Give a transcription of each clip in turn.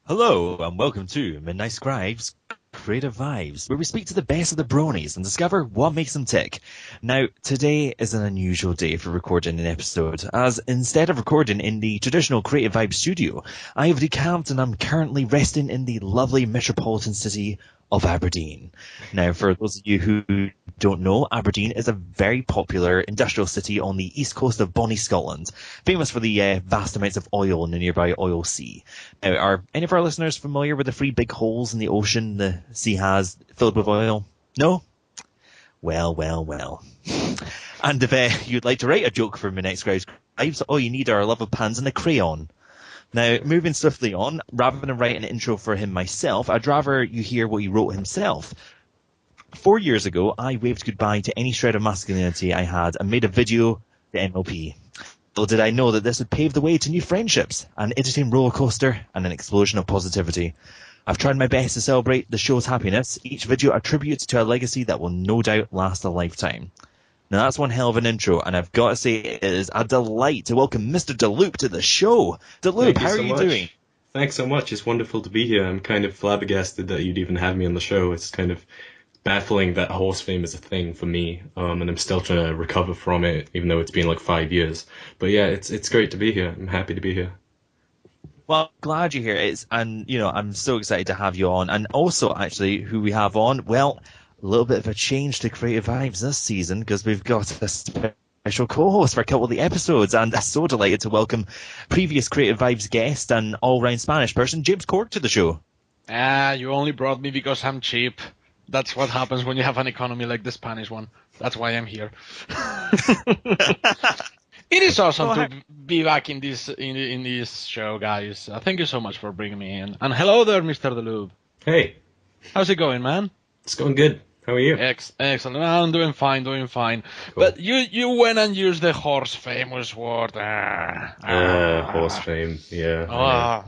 Hello, and welcome to Midnight Scribe's Creative Vibes, where we speak to the best of the bronies and discover what makes them tick. Now, today is an unusual day for recording an episode, as instead of recording in the traditional Creative Vibes studio, I have decamped and I'm currently resting in the lovely metropolitan city of Aberdeen. Now, for those of you who don't know, Aberdeen is a very popular industrial city on the east coast of bonnie Scotland, famous for the vast amounts of oil in the nearby oil sea. Now, are any of our listeners familiar with the three big holes in the ocean the sea has filled with oil? No? Well. And if you'd like to write a joke for my next Scribe's Vibes, all you need are a love of pans and a crayon. Now, moving swiftly on, rather than write an intro for him myself, I'd rather you hear what he wrote himself. 4 years ago, I waved goodbye to any shred of masculinity I had and made a video to MLP. Little did I know that this would pave the way to new friendships, an entertaining roller coaster, and an explosion of positivity. I've tried my best to celebrate the show's happiness, each video a tribute to a legacy that will no doubt last a lifetime. Now that's one hell of an intro, and I've got to say it is a delight to welcome MrDeLoop to the show. DeLoop, how are you doing? Thanks so much. It's wonderful to be here. I'm kind of flabbergasted that you'd even have me on the show. It's kind of baffling that horse fame is a thing for me, and I'm still trying to recover from it, even though it's been like 5 years. But yeah, it's great to be here. I'm happy to be here. Well, glad you're here. I'm so excited to have you on. And also, actually, who we have on, well, a little bit of a change to Creative Vibes this season, because we've got a special co-host for a couple of the episodes, and I'm so delighted to welcome previous Creative Vibes guest and all-round Spanish person, James Corck, to the show. You only brought me because I'm cheap. That's what happens when you have an economy like the Spanish one. That's why I'm here. It is awesome to be back in this show, guys. Thank you so much for bringing me in. And hello there, MrDeLoop. Hey. How's it going, man? It's going good. How are you? Excellent. I'm doing fine. Cool. But you went and used the horse famous word. Horse fame, yeah.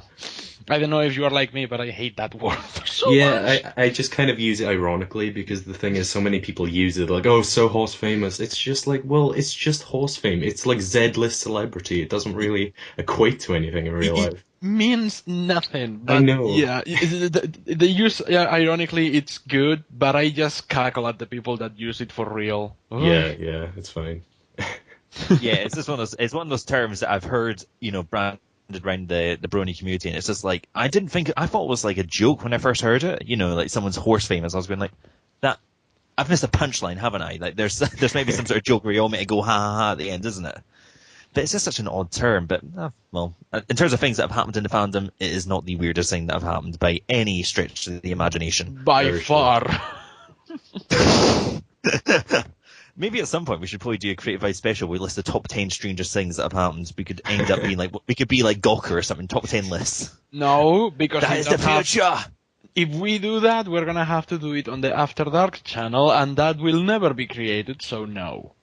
I don't know if you are like me, but I hate that word so much. I just kind of use it ironically, because the thing is, so many people use it, like, oh, so horse famous. It's just like, well, it's just horse fame. It's like Z-list celebrity. It doesn't really equate to anything in real life. Means nothing. But I know. Yeah, the use, ironically, it's good, but I just cackle at the people that use it for real. Yeah, it's fine. Yeah, it's just one of those terms that I've heard, branded around the brony community, and it's just like, I thought it was like a joke when I first heard it, like someone's horse famous. I was going like, that, I've missed a punchline, haven't I? Like, there's maybe some sort of joke where you all meant to go ha ha ha at the end, isn't it? But it's just such an odd term. But, in terms of things that have happened in the fandom, it is not the weirdest thing that have happened by any stretch of the imagination. By far. Maybe at some point we should probably do a Creative Vibes special. We list the top 10 strangest things that have happened. We could end up being we could be like Gawker or something, top 10 lists. No, because that is the future. If we do that, we're going to have to do it on the After Dark channel, and that will never be created, so no.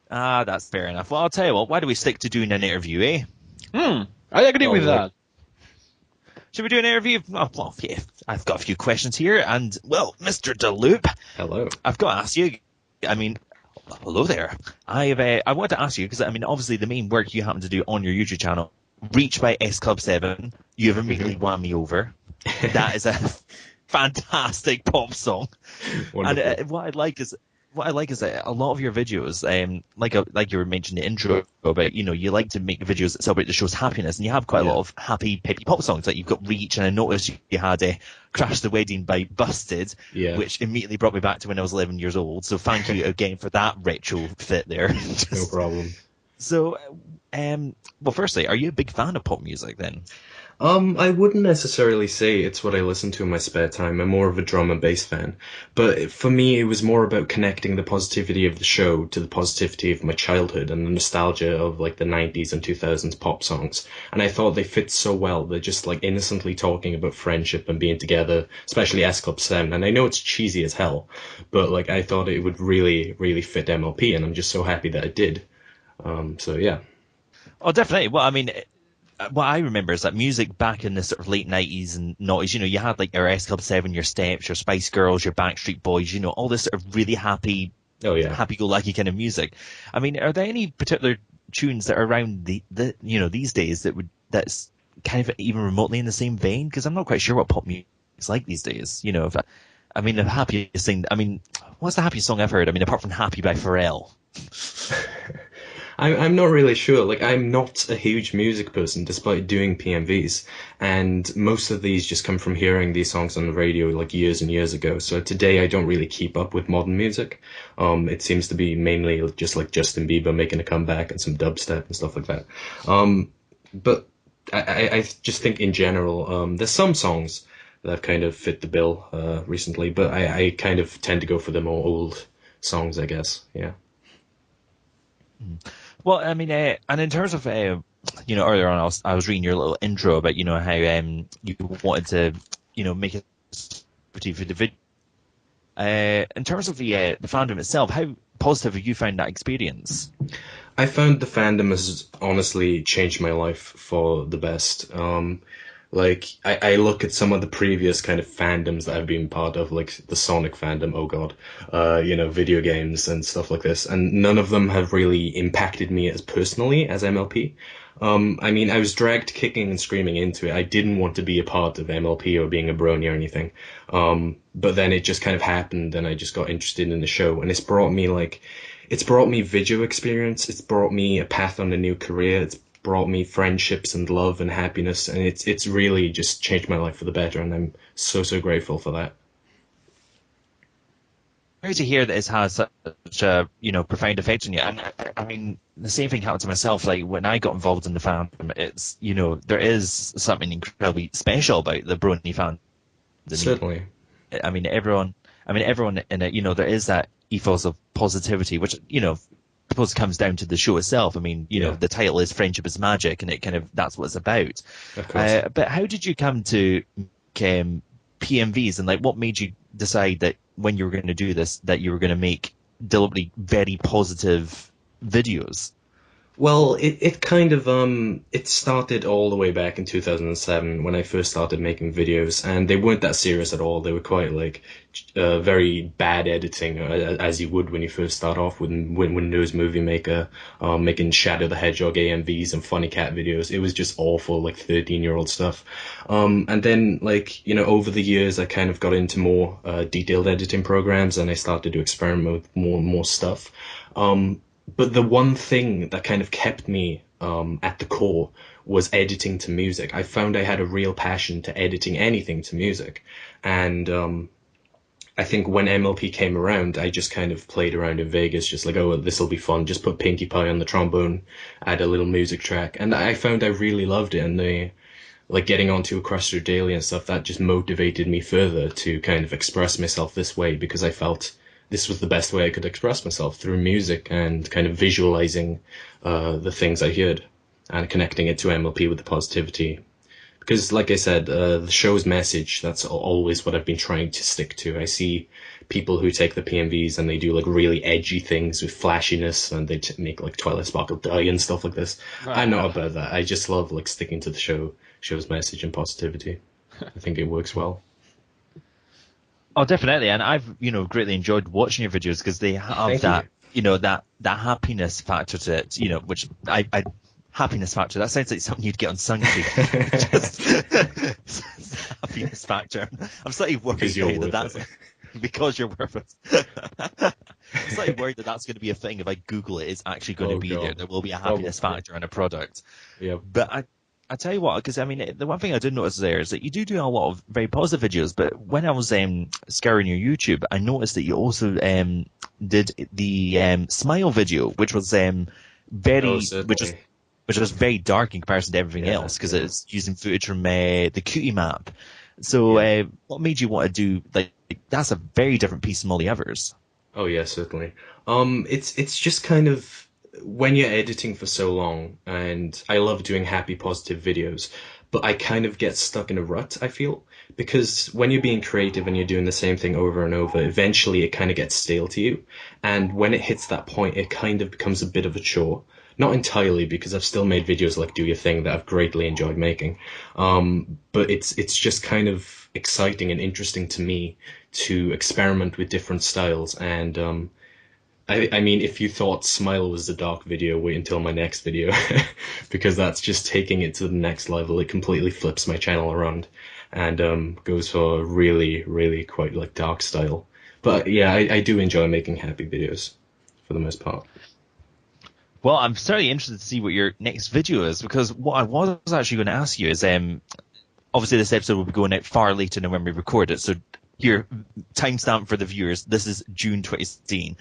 That's fair enough. Well, I'll tell you what, why do we stick to doing an interview, eh? I agree with that. Should we do an interview? Oh, well, yeah, I've got a few questions here, and, well, MrDeLoop. Hello. I've got to ask you, hello there. I want to ask you, because, obviously the main work you happen to do on your YouTube channel, Reach by S Club 7, you have immediately won me over. That is a fantastic pop song. Wonderful. And what I like is that a lot of your videos, like you were mentioning the intro about, you like to make videos that celebrate the show's happiness, and you have quite a lot of happy, peppy pop songs. Like you've got Reach, and I noticed you had Crash the Wedding by Busted, which immediately brought me back to when I was 11 years old. So thank you again for that retro fit there. No problem. So, well, firstly, are you a big fan of pop music then? I wouldn't necessarily say it's what I listen to in my spare time. I'm more of a drum and bass fan. But for me, it was more about connecting the positivity of the show to the positivity of my childhood and the nostalgia of like the 90s and 2000s pop songs. And I thought they fit so well. They're just like innocently talking about friendship and being together, especially S Club 7. And I know it's cheesy as hell, but like I thought it would really, really fit MLP, and I'm just so happy that it did. So yeah. Oh, definitely. Well, I mean, what I remember is that music back in the sort of late 90s and noughties, you had like your S Club 7, your Steps, your Spice Girls, your Backstreet Boys, all this sort of really happy, Oh yeah. happy-go-lucky kind of music. I mean, are there any particular tunes that are around these days that's kind of even remotely in the same vein? Because I'm not quite sure what pop music is like these days. I mean, the happiest thing. I mean, what's the happiest song I've heard? I mean, apart from "Happy" by Pharrell. I'm not really sure. Like, I'm not a huge music person, despite doing PMVs, and most of these just come from hearing these songs on the radio like years and years ago. So today I don't really keep up with modern music. It seems to be mainly just like Justin Bieber making a comeback and some dubstep and stuff like that. But I just think in general, there's some songs that have kind of fit the bill recently, but I kind of tend to go for the more old songs, I guess. Yeah. Well, I mean, and in terms of, earlier on, I was reading your little intro about, how you wanted to, make it for the video. In terms of the fandom itself, how positive have you found that experience? I found the fandom has honestly changed my life for the best. Like I look at some of the previous kind of fandoms that I've been part of, like the Sonic fandom, oh god, video games and stuff like this, and none of them have really impacted me as personally as MLP. I mean, I was dragged kicking and screaming into it. I didn't want to be a part of MLP or being a brony or anything. But then it just kind of happened, and I just got interested in the show, and it's brought me video experience. It's brought me a path on a new career. It's brought me friendships and love and happiness, and it's really just changed my life for the better, and I'm so grateful for that. Sorry to hear that it's had such a profound effect on you. And I mean, the same thing happened to myself. Like when I got involved in the fandom, it's there is something incredibly special about the Brony fandom. Certainly. I mean, everyone in it, there is that ethos of positivity, which I suppose comes down to the show itself. I mean, the title is "Friendship is Magic," and it kind of that's what it's about. Of course. But how did you come to PMVs, and like what made you decide that when you were going to do this, that you were going to make deliberately very positive videos? Well, it kind of it started all the way back in 2007 when I first started making videos, and they weren't that serious at all. They were quite like very bad editing, as you would when you first start off with Windows Movie Maker, making Shadow the Hedgehog AMVs and Funny Cat videos. It was just awful, like 13-year-old stuff. And then over the years I kind of got into more detailed editing programs, and I started to experiment with more and more stuff. But the one thing that kind of kept me at the core was editing to music. I found I had a real passion to editing anything to music. And I think when MLP came around, I just kind of played around in Vegas, just like, oh, this will be fun. Just put Pinkie Pie on the trombone, add a little music track. And I found I really loved it. And like getting onto Equestria Daily and stuff, that just motivated me further to kind of express myself this way, because I felt this was the best way I could express myself, through music and kind of visualizing the things I heard and connecting it to MLP with the positivity. Because, like I said, the show's message, that's always what I've been trying to stick to. I see people who take the PMVs and they do like really edgy things with flashiness, and they make like Twilight Sparkle die and stuff like this. I'm not about that. I just love like sticking to the show's message and positivity. I think it works well. Oh, definitely, and I've greatly enjoyed watching your videos because they have that happiness factor to it. Which I happiness factor. That sounds like something you'd get on Suncreek. Just happiness factor. I'm slightly worried because you're worth it. I'm slightly worried that that's going to be a thing. If I Google it, it's actually going to be there. There will be a happiness factor in a product. Yeah. But I tell you what, because I mean, the one thing I did notice there is that you do a lot of very positive videos. But when I was scouring your YouTube, I noticed that you also did the smile video, which was which was very dark in comparison to everything else because it's using footage from the Qt map. So what made you want to do like that's a very different piece from all the others? Oh yeah, certainly. It's just kind of when you're editing for so long, and I love doing happy, positive videos, but I kind of get stuck in a rut, I feel, because when you're being creative and you're doing the same thing over and over, eventually it kind of gets stale to you, and when it hits that point, it kind of becomes a bit of a chore. Not entirely, because I've still made videos like Do Your Thing that I've greatly enjoyed making, but it's just kind of exciting and interesting to me to experiment with different styles. And I mean, if you thought Smile was a dark video, wait until my next video, because that's just taking it to the next level. It completely flips my channel around and goes for a really, really quite like dark style. But yeah, I do enjoy making happy videos for the most part. Well, I'm certainly interested to see what your next video is, because what I was actually going to ask you is, obviously this episode will be going out far later than when we record it, so your timestamp for the viewers, this is June 2016.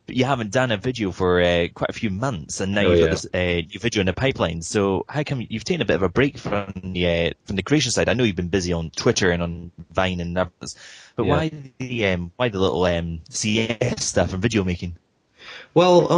But you haven't done a video for quite a few months, and now you've got this new video in the pipeline. So how come you've taken a bit of a break from the creation side? I know you've been busy on Twitter and on Vine and others, but why the little CS stuff and video making? Well,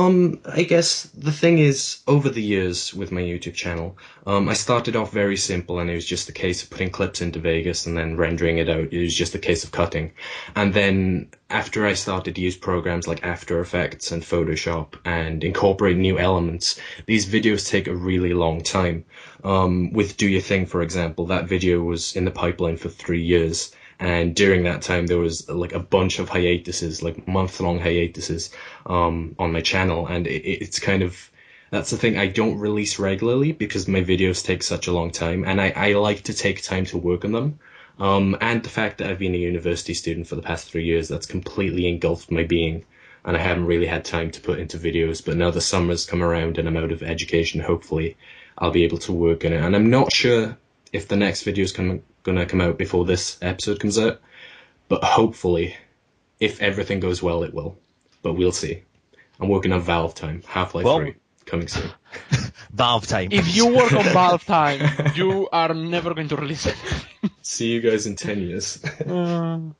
I guess the thing is, over the years with my YouTube channel, I started off very simple, and it was just a case of putting clips into Vegas and then rendering it out. It was just a case of cutting. And then after I started to use programs like After Effects and Photoshop and incorporate new elements, these videos take a really long time. With Do Your Thing, for example, that video was in the pipeline for 3 years. And during that time, there was like a bunch of hiatuses, like month-long hiatuses, on my channel. And it's kind of, that's the thing, I don't release regularly because my videos take such a long time. And I like to take time to work on them. And the fact that I've been a university student for the past 3 years, that's completely engulfed my being. And I haven't really had time to put into videos. But now the summer's come around and I'm out of education, hopefully I'll be able to work on it. And I'm not sure if the next video is going to come out before this episode comes out, but hopefully, if everything goes well, it will. But we'll see. I'm working on Valve time, Half-Life 3, coming soon. Valve time. If you work on Valve time, you are never going to release it. See you guys in 10 years. Well,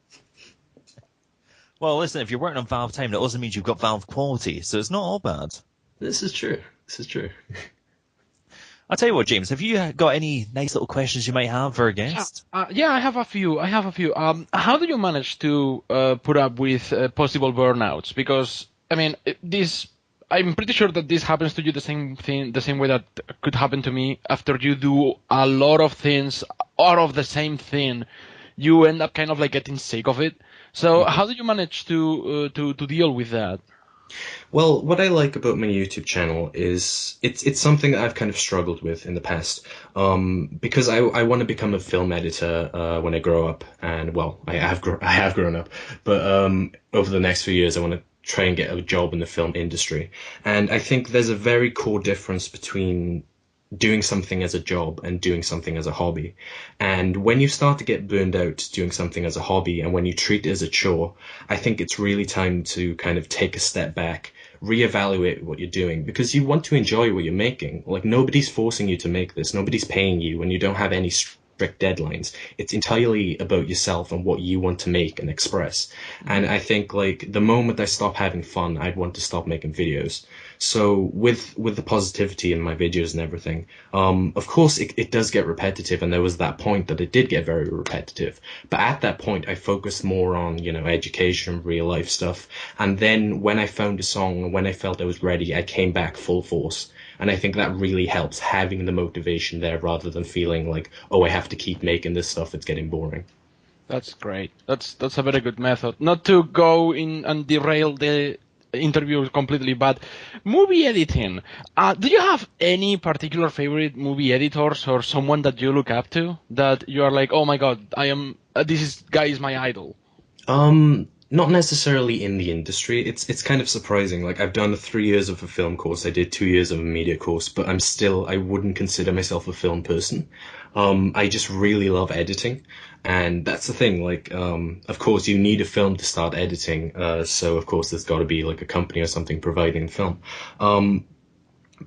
listen, if you're working on Valve time, that also means you've got Valve quality, so it's not all bad. This is true. This is true. I'll tell you what, James, have you got any nice little questions you might have for a guest? Yeah, I have a few. How do you manage to put up with possible burnouts? Because, I mean, I'm pretty sure that this happens to you the same way that could happen to me. After you do a lot of things out of the same thing, you end up kind of like getting sick of it. So how do you manage to deal with that? Well, what I like about my YouTube channel is it's something that I've kind of struggled with in the past, because I want to become a film editor when I grow up, and well, I have grown up, but over the next few years I want to try and get a job in the film industry, and I think there's a very core difference between doing something as a job and doing something as a hobby. And when you start to get burned out doing something as a hobby and when you treat it as a chore, I think it's really time to kind of take a step back, reevaluate what you're doing, because you want to enjoy what you're making. Like, nobody's forcing you to make this. Nobody's paying you, and you don't have any strict deadlines. It's entirely about yourself and what you want to make and express. And I think, like, the moment I stop having fun, I'd want to stop making videos. So with the positivity in my videos and everything, of course it does get repetitive, and there was that point that it did get very repetitive. But at that point, I focused more on, education, real life stuff. And then when I found a song and when I felt I was ready, I came back full force. And I think that really helps, having the motivation there rather than feeling like, oh, I have to keep making this stuff, it's getting boring. That's great. That's a very good method. Not to go in and derail the interview completely, but movie editing. Do you have any particular favorite movie editors or someone that you look up to that you are like, oh my god, this guy is my idol? Not necessarily in the industry. It's kind of surprising. Like, I've done 3 years of a film course. I did 2 years of a media course, but I wouldn't consider myself a film person. I just really love editing. And that's the thing, like, of course you need a film to start editing. So of course there's got to be like a company or something providing the film.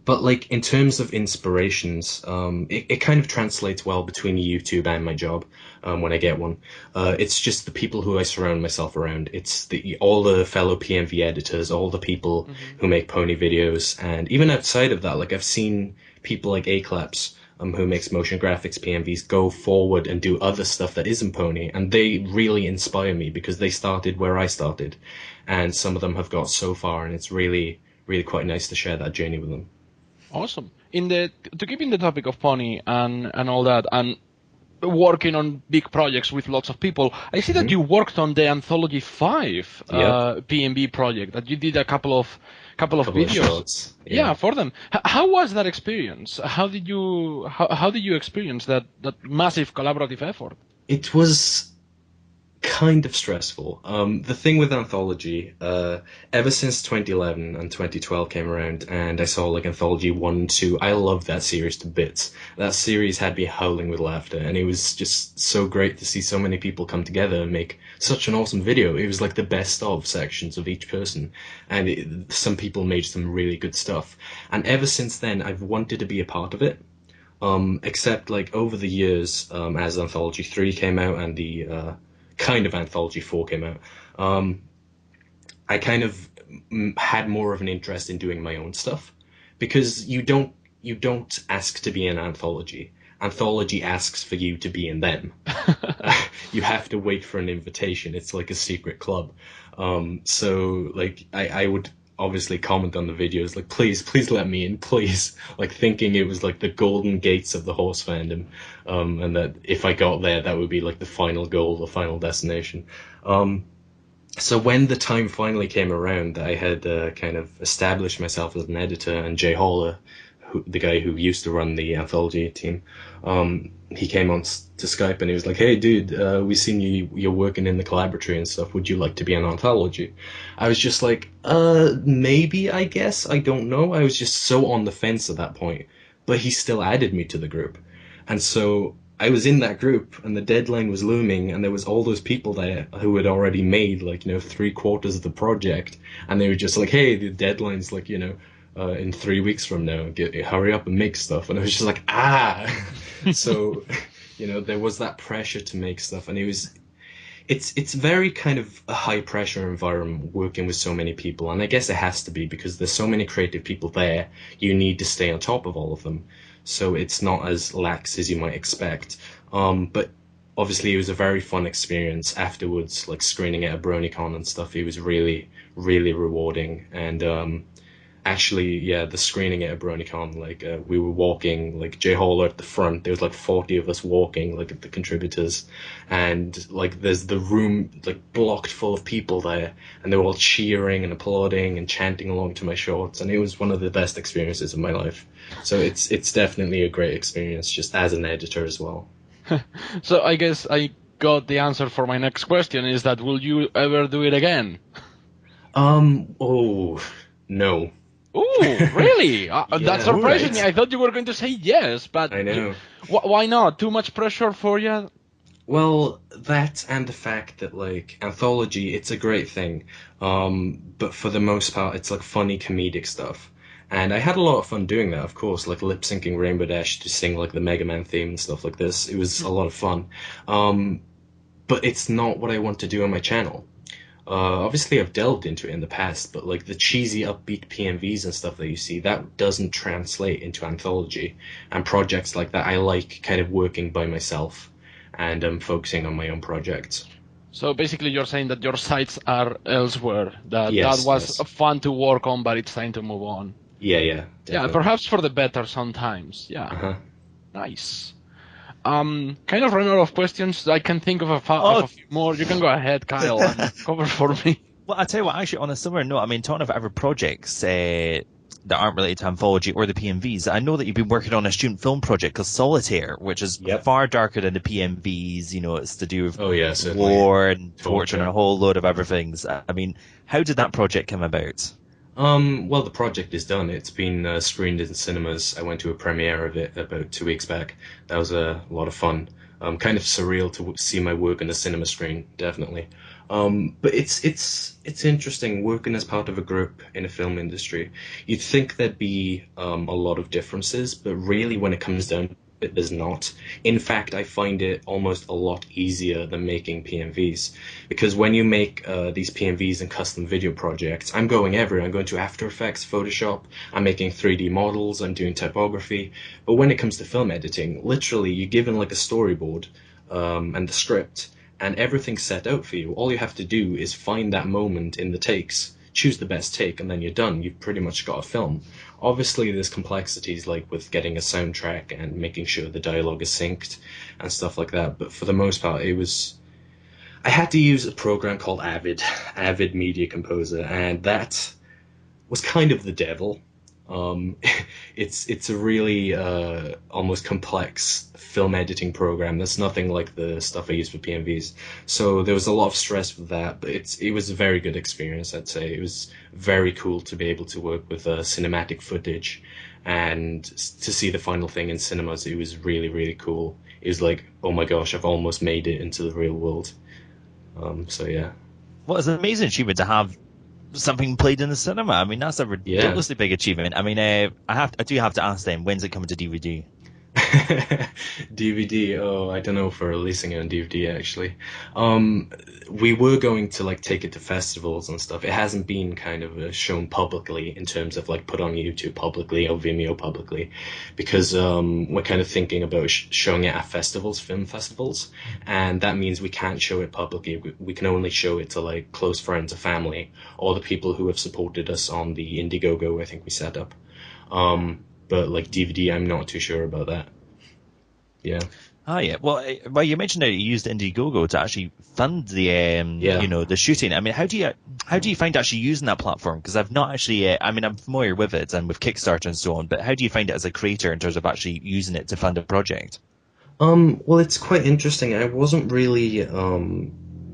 But like in terms of inspirations, it kind of translates well between YouTube and my job when I get one. It's just the people who I surround myself around. It's the all the fellow PMV editors, all the people Hmm. who make pony videos, and even outside of that, like I've seen people like Aclaps, who makes motion graphics PMVs, go forward and do other stuff that isn't pony, and they really inspire me because they started where I started, and some of them have got so far, and it's really, really quite nice to share that journey with them. Awesome. To keep in the topic of pony and all that, and working on big projects with lots of people, I see that you worked on the Anthology 5 Yep. PMB project. That you did a couple of Couple of videos. shorts. Yeah, Yeah. for them. How was that experience? How did you experience that massive collaborative effort? It was kind of stressful. The thing with Anthology, ever since 2011 and 2012 came around, and I saw like Anthology 1 and 2, I loved that series to bits. That series had me howling with laughter, and it was just so great to see so many people come together and make such an awesome video. It was like the best of sections of each person, and some people made some really good stuff. And ever since then, I've wanted to be a part of it. Except like over the years, as Anthology 3 came out and the kind of Anthology 4 came out, I kind of had more of an interest in doing my own stuff because you don't ask to be in anthology. Anthology asks for you to be in them. You have to wait for an invitation. It's like a secret club. So like I would obviously comment on the videos like please let me in, please, like thinking it was like the golden gates of the horse fandom, and that if I got there that would be like the final goal, the final destination. So when the time finally came around, I had kind of established myself as an editor, and Jay Haller, the guy who used to run the anthology team, he came on to Skype and he was like, "Hey, dude, we seen you're working in the collaboratory and stuff. Would you like to be an anthology?" I was just like, maybe, I guess. I don't know. I was just so on the fence at that point. But he still added me to the group. And so I was in that group, and the deadline was looming, and there was all those people there who had already made, like, 3/4 of the project, and they were just like, "Hey, the deadline's like, in 3 weeks from now, hurry up and make stuff." And I was just like, so, there was that pressure to make stuff, and it's very kind of a high pressure environment working with so many people, and I guess it has to be because there's so many creative people there. You need to stay on top of all of them, so it's not as lax as you might expect. But obviously it was a very fun experience afterwards, like screening at a BronyCon and stuff. It was really, really rewarding, and actually, yeah, the screening at a BronyCon, like we were walking, like Jay Hall at the front. There was like 40 of us walking, like the contributors, and like there's the room like blocked full of people there, and they were all cheering and applauding and chanting along to my shorts, and it was one of the best experiences of my life. So it's definitely a great experience, just as an editor as well. So I guess I got the answer for my next question: is that will you ever do it again? Oh, no. Oh, really? That Yeah, surprises me. right. I thought you were going to say yes, but I know. why not? Too much pressure for you? Well, that and the fact that like anthology, it's a great thing, but for the most part, it's like funny comedic stuff, and I had a lot of fun doing that. Of course, like lip syncing Rainbow Dash to sing like the Mega Man theme and stuff like this. It was a lot of fun, but it's not what I want to do on my channel. Obviously, I've delved into it in the past, but like the cheesy upbeat PMVs and stuff that you see, that doesn't translate into anthology. And projects like that, I like kind of working by myself and focusing on my own projects. So basically, you're saying that your sights are elsewhere. That Yes, was yes. fun to work on, but it's time to move on. Yeah, yeah, Yeah, definitely. perhaps for the better sometimes. Yeah, Uh-huh. nice. Kind of run out of questions. I can think of of Oh, a few more. You can go ahead, Kyle, and cover for me. well, I tell you what, actually, on a similar note, I mean, talking about other projects that aren't related to Anthology or the PMVs, I know that you've been working on a student film project called Solitaire, which is Yep. far darker than the PMVs. It's to do with Oh, yeah, certainly. war and torture and Torture. a whole load of other things. I mean, how did that project come about? Well, the project is done. It's been screened in cinemas. I went to a premiere of it about 2 weeks back. That was a lot of fun. Kind of surreal to see my work on a cinema screen, definitely. But it's interesting working as part of a group in a film industry. You'd think there'd be a lot of differences, but really when it comes down to it, there's not. In fact, I find it almost a lot easier than making PMVs, because when you make these PMVs and custom video projects, I'm going everywhere. I'm going to After Effects, Photoshop, I'm making 3D models, I'm doing typography. But when it comes to film editing, literally you're given like a storyboard and the script, and everything's set out for you. All you have to do is find that moment in the takes, choose the best take, and then you're done. You've pretty much got a film. Obviously, there's complexities like with getting a soundtrack and making sure the dialogue is synced and stuff like that. But for the most part, I had to use a program called Avid Media Composer, and that was kind of the devil. Um, it's a really almost complex film editing program. That's nothing like the stuff I use for PMVs. So there was a lot of stress with that, but it was a very good experience, I'd say. It was very cool to be able to work with cinematic footage and to see the final thing in cinemas. It was really, really cool. It was like, oh my gosh, I've almost made it into the real world. So yeah. Well, it's an amazing achievement to have something played in the cinema. I mean, that's a Yeah. ridiculously big achievement. I mean, I do have to ask them, when's it coming to DVD? DVD. Oh, I don't know if we're releasing it on DVD actually. We were going to like take it to festivals and stuff. It hasn't been kind of shown publicly in terms of like put on YouTube publicly or Vimeo publicly, because we're kind of thinking about showing it at festivals, film festivals, and that means we can't show it publicly. We can only show it to like close friends or family or the people who have supported us on the Indiegogo I think we set up. But like DVD, I'm not too sure about that. Yeah. Ah, yeah. Well, you mentioned that you used Indiegogo to actually fund the, the shooting. I mean, how do you find actually using that platform? Because I've not actually, I mean, I'm familiar with it and with Kickstarter and so on, but how do you find it as a creator in terms of actually using it to fund a project? Well, it's quite interesting. I wasn't really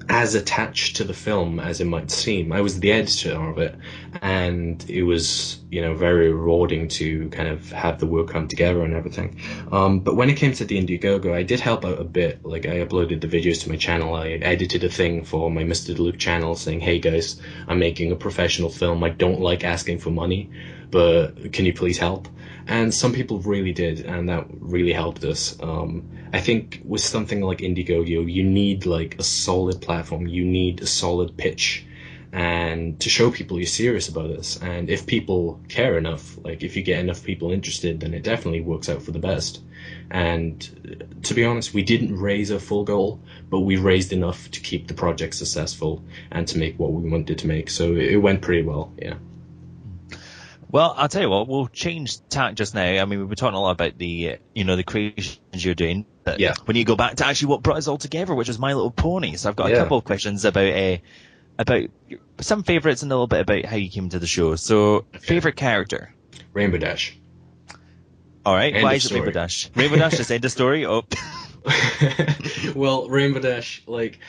as attached to the film as it might seem. I was the editor of it, and it was, very rewarding to kind of have the work come together and everything. But when it came to the Indiegogo, I did help out a bit. Like, I uploaded the videos to my channel. I edited a thing for my MrDeLoop channel saying, hey guys, I'm making a professional film. I don't like asking for money, but can you please help? And some people really did, and that really helped us. I think with something like Indiegogo, you need like a solid platform. You need a solid pitch, and to show people you're serious about this. And if people care enough, like if you get enough people interested, then it definitely works out for the best. And to be honest, we didn't raise a full goal, but we raised enough to keep the project successful and to make what we wanted to make. So it went pretty well, yeah. Well, I'll tell you what, we'll change tack just now. I mean, we've been talking a lot about the, the creations you're doing. But Yeah. when you go back to actually what brought us all together, which was My Little Pony. So I've got a couple of questions about some favourites and a little bit about how you came to the show. So, favourite character? Rainbow Dash. All right. End Why of is it story. Rainbow Dash? Rainbow Dash, just end of story? Oh. Well, Rainbow Dash, like,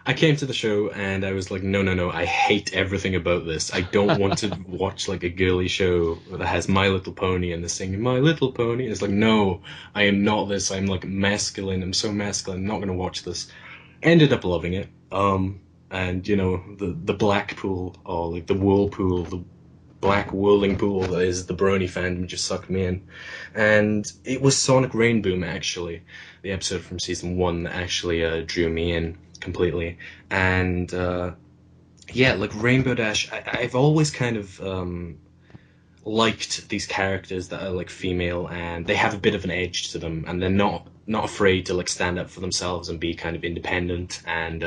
I came to the show and I was like, no, I hate everything about this. I don't want to watch like a girly show that has My Little Pony and they're singing My Little Pony. It's like, no, I am not this. I'm like masculine. I'm so masculine. I'm not going to watch this. Ended up loving it. And the black pool, or like the whirlpool, the black whirling pool that is the Brony fandom just sucked me in. And it was Sonic Rainboom, actually, the episode from season 1 that actually drew me in completely. And like Rainbow Dash, I've always kind of liked these characters that are like female and they have a bit of an edge to them, and they're not afraid to like stand up for themselves and be kind of independent and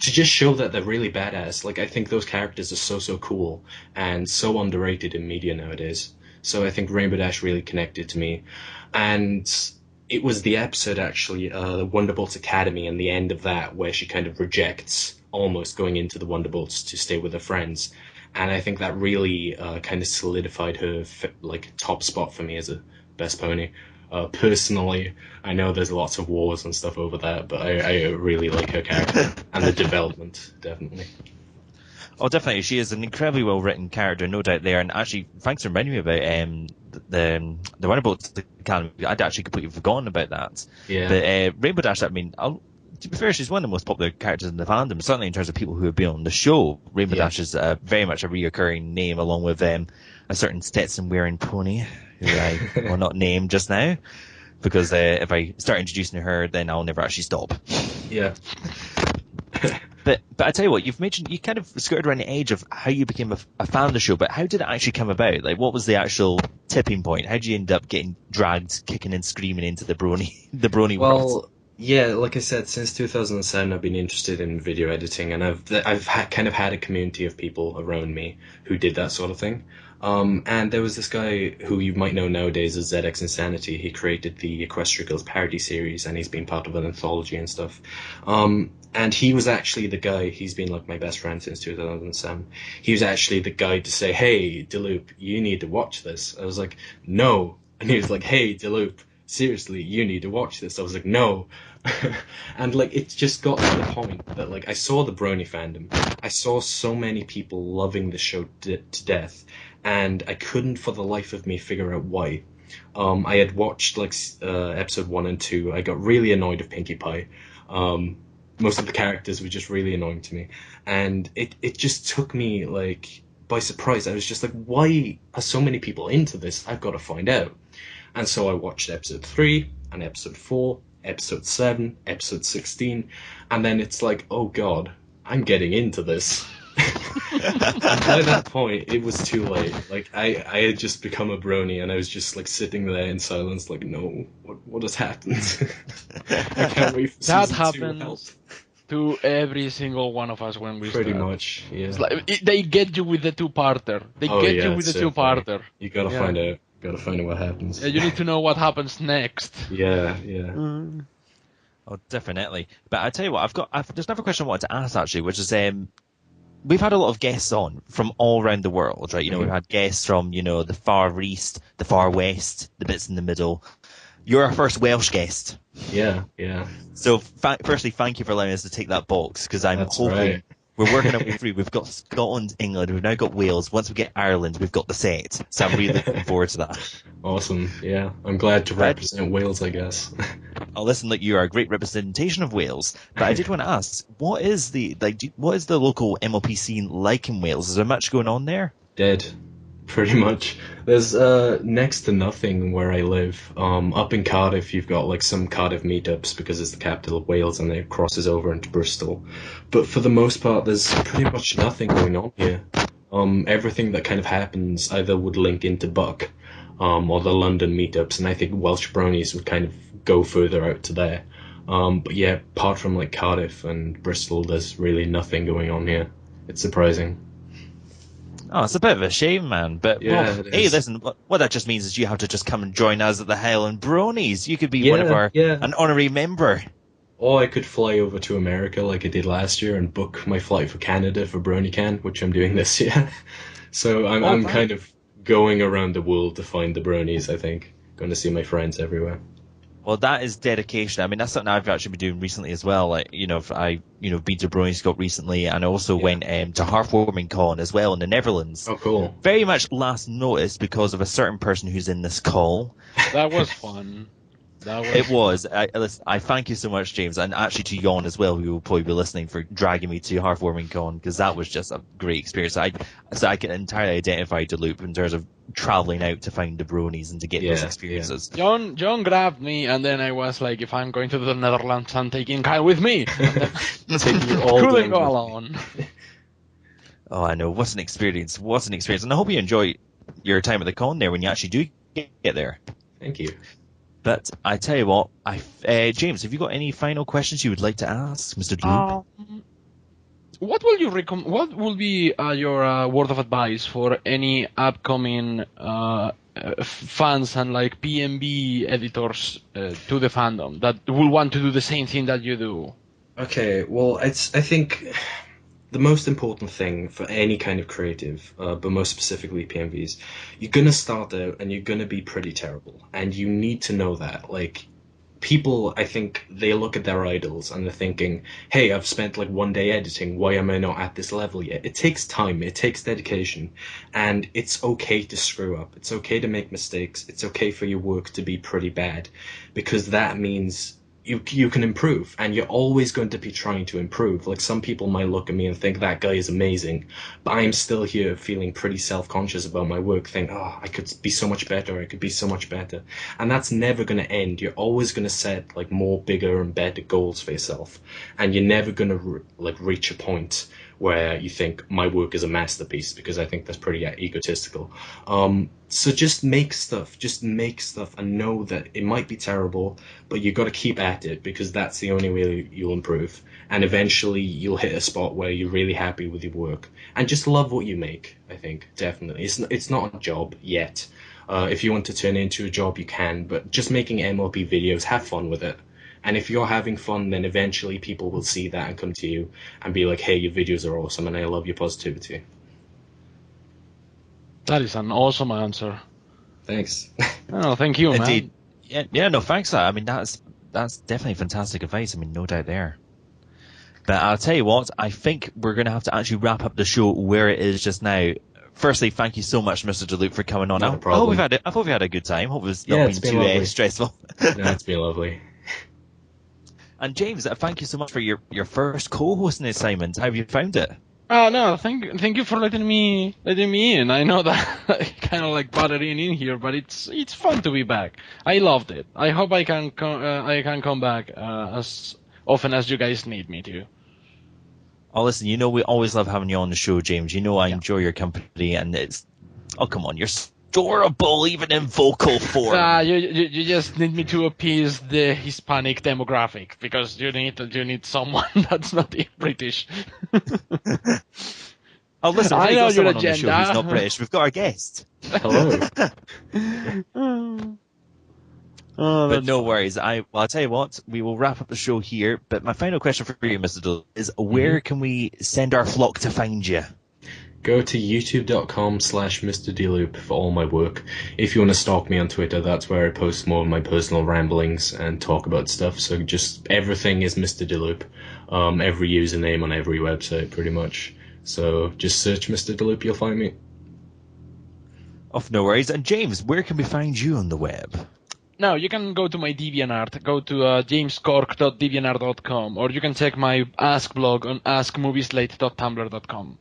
to just show that they're really badass. Like, I think those characters are so cool and so underrated in media nowadays. So I think Rainbow Dash really connected to me. And it was the episode, actually, the Wonderbolts Academy, and the end of that, where she kind of rejects almost going into the Wonderbolts to stay with her friends. And I think that really kind of solidified her top spot for me as a best pony. Personally, I know there's lots of wars and stuff over that, but I really like her character and the development, definitely. Oh, definitely. She is an incredibly well-written character, no doubt there. And actually, thanks for reminding me about the Wonderbolts Academy. I'd actually completely forgotten about that. Yeah. But Rainbow Dash, I mean, to be fair, she's one of the most popular characters in the fandom, certainly in terms of people who have been on the show. Rainbow Dash is very much a reoccurring name, along with a certain Stetson-wearing pony, who I will not name just now, because if I start introducing her, then I'll never actually stop. Yeah. But I tell you what, you kind of skirted around the edge of how you became a fan of the show, but how did it actually come about? Like, what was the actual tipping point? How did you end up getting dragged, kicking and screaming into the brony world? Well, yeah, like I said, since 2007, I've been interested in video editing, and I've kind of had a community of people around me who did that sort of thing. And there was this guy who you might know nowadays as ZX Insanity. He created the Equestria Girls parody series, and he's been part of an anthology and stuff. And he was actually the guy, he's been like my best friend since 2007. He was actually the guy to say, hey, DeLoop, you need to watch this. I was like, no. And he was like, hey, DeLoop, seriously, you need to watch this. I was like, no. And like, it just got to the point that like, I saw the Brony fandom. I saw so many people loving the show to death. And I couldn't for the life of me figure out why. I had watched like episode 1 and 2. I got really annoyed of Pinkie Pie. Most of the characters were just really annoying to me, and it just took me like by surprise. I was just like, why are so many people into this? I've got to find out. And so I watched episode 3 and episode 4, episode 7, episode 16, and then it's like, oh god, I'm getting into this. And by that point, it was too late. Like, I had just become a brony, and I was just like sitting there in silence, like, no, what has happened? I can't wait for That season 2. Help. happens to every single one of us when we Pretty start. much, yeah. It's like, they get you with the two-parter. They get you with the two-parter. You gotta find out. Gotta find out what happens. Yeah, you need to know what happens next. Yeah. Oh, definitely. But I tell you what, there's another question I wanted to ask actually, which is we've had a lot of guests on from all around the world, right? You know, we've had guests from, you know, the far east, the far west, the bits in the middle. You're our first Welsh guest. Yeah. So, firstly, thank you for allowing us to take that box, because I'm That's hoping right. we're working our way through. We've got Scotland, England, we've now got Wales. Once we get Ireland, we've got the set. So I'm really looking forward to that. Awesome. Yeah, I'm glad to represent Wales, I guess. Oh, listen, look, you are a great representation of Wales. But I did want to ask, what is the local MLP scene like in Wales? Is there much going on there? Dead. Pretty much. There's next to nothing where I live. Up in Cardiff, you've got like some Cardiff meetups because it's the capital of Wales, and it crosses over into Bristol. But for the most part, there's pretty much nothing going on here. Everything that kind of happens either would link into Buck, or the London meetups, and I think Welsh Bronies would kind of go further out to there. But yeah, apart from like Cardiff and Bristol, there's really nothing going on here. It's surprising. Oh, it's a bit of a shame, man. But, Yeah, well, it hey, is. listen, what that just means is you have to just come and join us at the Highland Bronies. You could be one of an honorary member. Or I could fly over to America like I did last year and book my flight for Canada for BronyCan, which I'm doing this year. So I'm kind of going around the world to find the Bronies, I think. Going to see my friends everywhere. Well, that is dedication. I mean, that's something I've actually been doing recently as well. Like, you know, been to Brony Scott recently, and I also went to Heartwarming Con as well in the Netherlands. Oh, cool. Very much last notice because of a certain person who's in this call. That was fun. It was. I thank you so much, James, and actually to Jon as well, who will probably be listening, for dragging me to Heartwarming Con, because that was just a great experience. So I can entirely identify DeLoop in terms of traveling out to find the Bronies and to get those experiences. John grabbed me, and then I was like, if I'm going to the Netherlands, I'm taking Kyle with me. Take you all Couldn't down go with- alone. Oh, I know. What an experience. What an experience. And I hope you enjoy your time at the con there when you actually do get there. Thank you. But I tell you what, James, have you got any final questions you would like to ask, Mr. DeLoop? What will you What will be your word of advice for any upcoming fans and like PMB editors to the fandom that will want to do the same thing that you do? Okay, well, I think the most important thing for any kind of creative, but most specifically PMVs, you're going to start out and you're going to be pretty terrible. And you need to know that. Like, people, I think, they look at their idols and they're thinking, hey, I've spent like 1 day editing. Why am I not at this level yet? It takes time. It takes dedication. And it's okay to screw up. It's okay to make mistakes. It's okay for your work to be pretty bad, because that means you can improve, and you're always going to be trying to improve. Like, some people might look at me and think that guy is amazing, but I'm still here feeling pretty self-conscious about my work, think, oh, I could be so much better, I could be so much better. And that's never going to end. You're always going to set like more bigger and better goals for yourself, and you're never going to reach a point where you think my work is a masterpiece, because I think that's pretty egotistical. So just make stuff, and know that it might be terrible, but you got to keep at it, because that's the only way you'll improve. And eventually you'll hit a spot where you're really happy with your work, and just love what you make. I think definitely it's not a job yet. If you want to turn it into a job, you can, but just making MLP videos, have fun with it. And if you're having fun, then eventually people will see that and come to you and be like, hey, your videos are awesome and I love your positivity. That is an awesome answer. Thanks. Oh, thank you, man. Indeed. Yeah, no, thanks. I mean, that's definitely fantastic advice. I mean, no doubt there. But I'll tell you what, I think we're going to have to actually wrap up the show where it is just now. Firstly, thank you so much, MrDeLoop, for coming on. No problem. I hope we had a good time. Hope it's Yeah, not been too stressful. No, it's been lovely. And James, thank you so much for your first co-hosting assignment. How have you found it? Oh no, thank you for letting me in. I know that I kind of like buttering in here, but it's fun to be back. I loved it. I hope I can come back as often as you guys need me to. Oh, listen, you know we always love having you on the show, James. You know I enjoy your company, and come on, you're adorable even in vocal form. You just need me to appease the Hispanic demographic, because you need someone that's not British. Oh, listen, I we've know got someone your on the show who's not British. We've got our guest. Hello. But no worries. I'll tell you what, we will wrap up the show here. But my final question for you, MrDeLoop, is where can we send our flock to find you? Go to youtube.com/MrDeLoop for all my work. If you want to stalk me on Twitter, that's where I post more of my personal ramblings and talk about stuff. So just everything is MrDeLoop. Every username on every website, pretty much. So just search MrDeLoop, you'll find me. Oh, no worries. And James, where can we find you on the web? No, you can go to my DeviantArt. Go to jamescorck.deviantart.com, or you can check my Ask blog on askmovieslate.tumblr.com.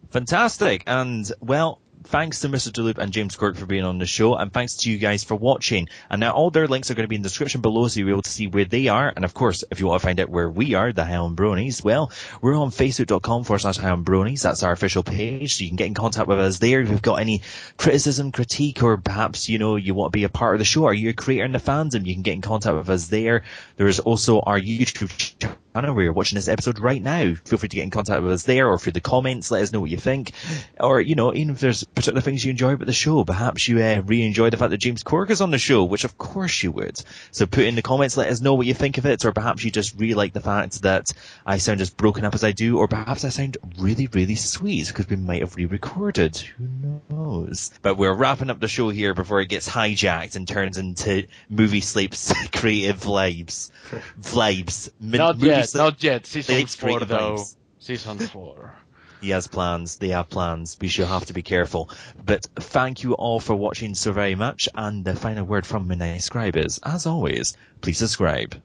Fantastic. And, well, thanks to MrDeLoop and James Corck for being on the show, and thanks to you guys for watching. And now all their links are going to be in the description below, so you'll be able to see where they are. And of course, if you want to find out where we are, the Highland Bronies, well, we're on facebook.com/Highland Bronies. That's our official page, so you can get in contact with us there. If you've got any criticism, critique, or perhaps, you want to be a part of the show, or you're a creator in the fandom, you can get in contact with us there. There's also our YouTube channel where you're watching this episode right now. Feel free to get in contact with us there, or through the comments, let us know what you think. Or, even if there's particular things you enjoy about the show, perhaps you really enjoy the fact that James Corck is on the show, which of course you would. So put in the comments, let us know what you think of it, or perhaps you just really like the fact that I sound as broken up as I do, or perhaps I sound really, really sweet, because we might have re-recorded. Who knows? But we're wrapping up the show here before it gets hijacked and turns into MovieSlate's creative vibes. Not yet. Season 4, though. Vibes. Season 4. He has plans. They have plans. We should have to be careful. But thank you all for watching so very much. And the final word from Midnight Scribe is, as always, please subscribe.